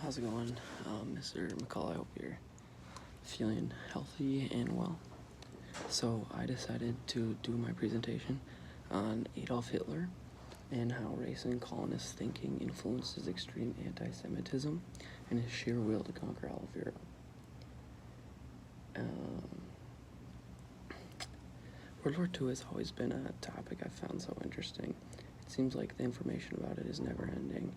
How's it going, Mr. McCall? I hope you're feeling healthy and well. So I decided to do my presentation on Adolf Hitler and how race and colonist thinking influenced his extreme anti-Semitism and his sheer will to conquer all of Europe. World War II has always been a topic I've found so interesting. It seems like the information about it is never ending.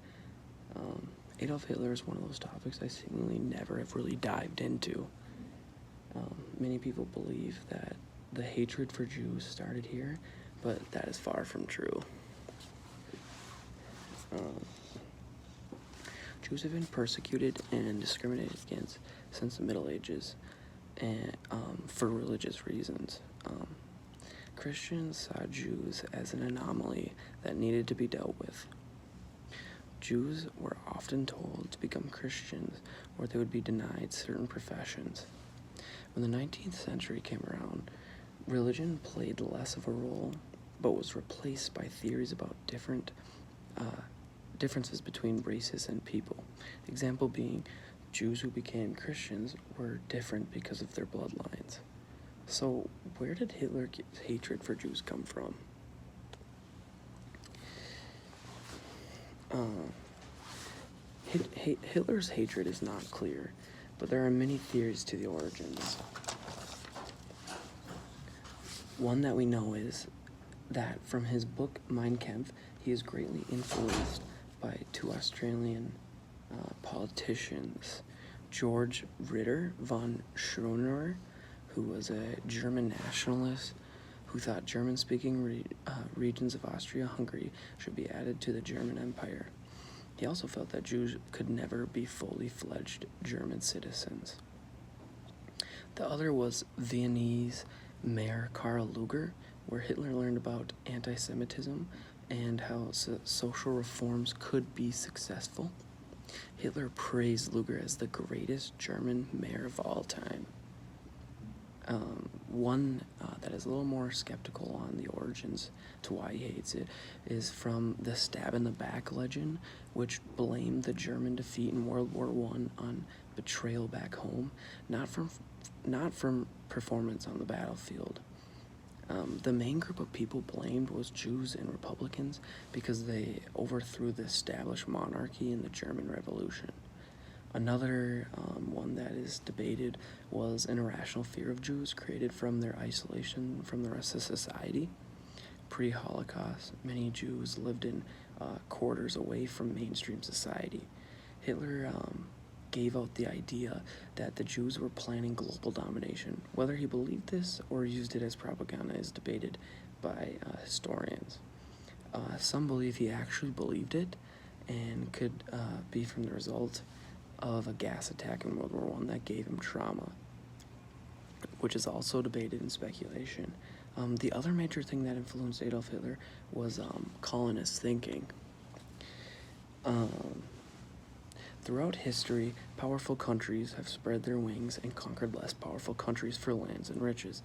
Adolf Hitler is one of those topics I seemingly never have really dived into. Many people believe that the hatred for Jews started here, but that is far from true. Jews have been persecuted and discriminated against since the Middle Ages, and for religious reasons. Christians saw Jews as an anomaly that needed to be dealt with. Jews were often told to become Christians or they would be denied certain professions. When the 19th century came around, religion played less of a role, but was replaced by theories about differences between races and people. Example being, Jews who became Christians were different because of their bloodlines. So, where did Hitler's hatred for Jews come from? Hitler's hatred is not clear, but there are many theories to the origins. One that we know is that from his book Mein Kampf, he is greatly influenced by two Australian politicians, George Ritter von Schroeder, who was a German nationalist who thought German-speaking regions of Austria-Hungary should be added to the German Empire. He also felt that Jews could never be fully fledged German citizens. The other was Viennese Mayor Karl Lueger, where Hitler learned about anti-Semitism and how social reforms could be successful. Hitler praised Lueger as the greatest German mayor of all time. One that is a little more skeptical on the origins to why he hates it is from the stab in the back legend, which blamed the German defeat in World War I on betrayal back home, not from performance on the battlefield. The main group of people blamed was Jews and Republicans because they overthrew the established monarchy in the German Revolution. Another one that is debated was an irrational fear of Jews created from their isolation from the rest of society. Pre-Holocaust, many Jews lived in quarters away from mainstream society. Hitler gave out the idea that the Jews were planning global domination. Whether he believed this or used it as propaganda is debated by historians. Some believe he actually believed it and could be from the result of a gas attack in World War I that gave him trauma, which is also debated in speculation. The other major thing that influenced Adolf Hitler was colonist thinking. Throughout history, powerful countries have spread their wings and conquered less powerful countries for lands and riches.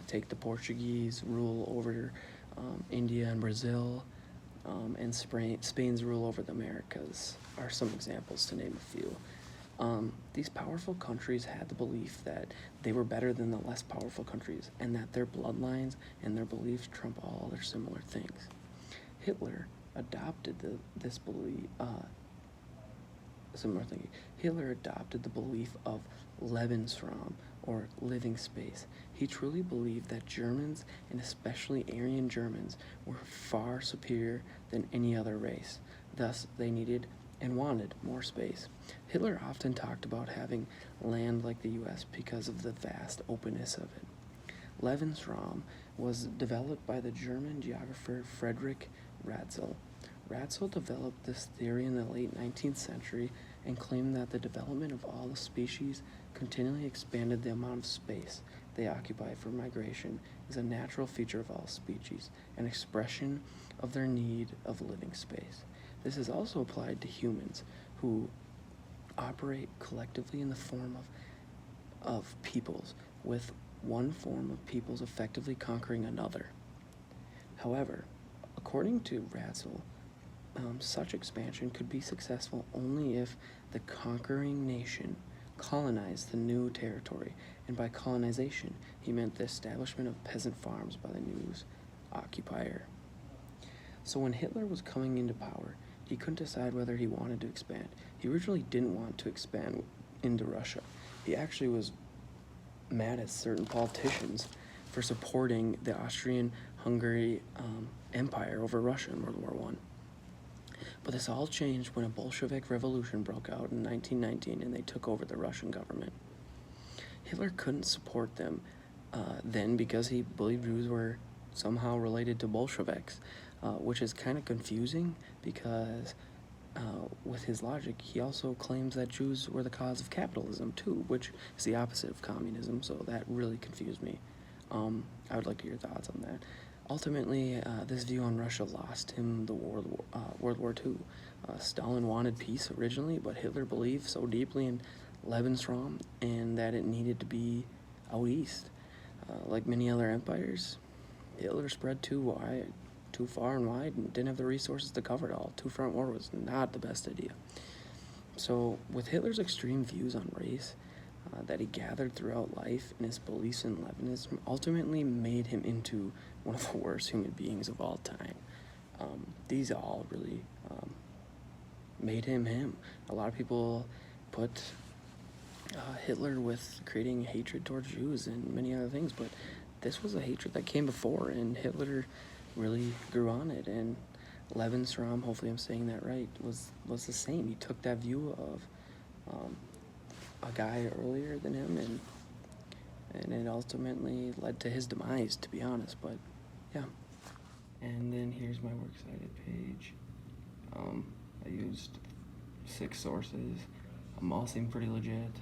Take the Portuguese rule over India and Brazil, and Spain's rule over the Americas are some examples, to name a few. These powerful countries had the belief that they were better than the less powerful countries, and that their bloodlines and their beliefs trump all other similar things. Hitler adopted this belief, similar thinking. Hitler adopted the belief of Lebensraum, or living space. He truly believed that Germans, and especially Aryan Germans, were far superior than any other race. Thus, they needed and wanted more space. Hitler often talked about having land like the US because of the vast openness of it. Lebensraum was developed by the German geographer Friedrich Ratzel. Ratzel developed this theory in the late 19th century and claimed that the development of all the species continually expanded the amount of space they occupy for migration is a natural feature of all species, an expression of their need of living space. This is also applied to humans, who operate collectively in the form of peoples, with one form of peoples effectively conquering another. However, according to Ratzel, such expansion could be successful only if the conquering nation colonized the new territory, and by colonization, he meant the establishment of peasant farms by the new occupier. So when Hitler was coming into power, he couldn't decide whether he wanted to expand. He originally didn't want to expand into Russia. He actually was mad at certain politicians for supporting the Austrian-Hungary Empire over Russia in World War I. But this all changed when a Bolshevik revolution broke out in 1919 and they took over the Russian government. Hitler couldn't support them then because he believed Jews were somehow related to Bolsheviks, which is kind of confusing because with his logic, he also claims that Jews were the cause of capitalism too, which is the opposite of communism, so that really confused me. I would like to hear your thoughts on that. Ultimately, this view on Russia lost him the World War II. Stalin wanted peace originally, but Hitler believed so deeply in Lebensraum and that it needed to be out east. Like many other empires, Hitler spread too far and wide, and didn't have the resources to cover it all. Two-front war was not the best idea. So, with Hitler's extreme views on race that he gathered throughout life and his beliefs in Levinism ultimately made him into one of the worst human beings of all time. These all really made him him. A lot of people put Hitler with creating hatred towards Jews and many other things, but this was a hatred that came before, and Hitler really grew on it. And Lebensraum, hopefully I'm saying that right, was the same. He took that view of a guy earlier than him, and it ultimately led to his demise, to be honest. But yeah. And then here's my works cited page. I used 6 sources. All seem pretty legit.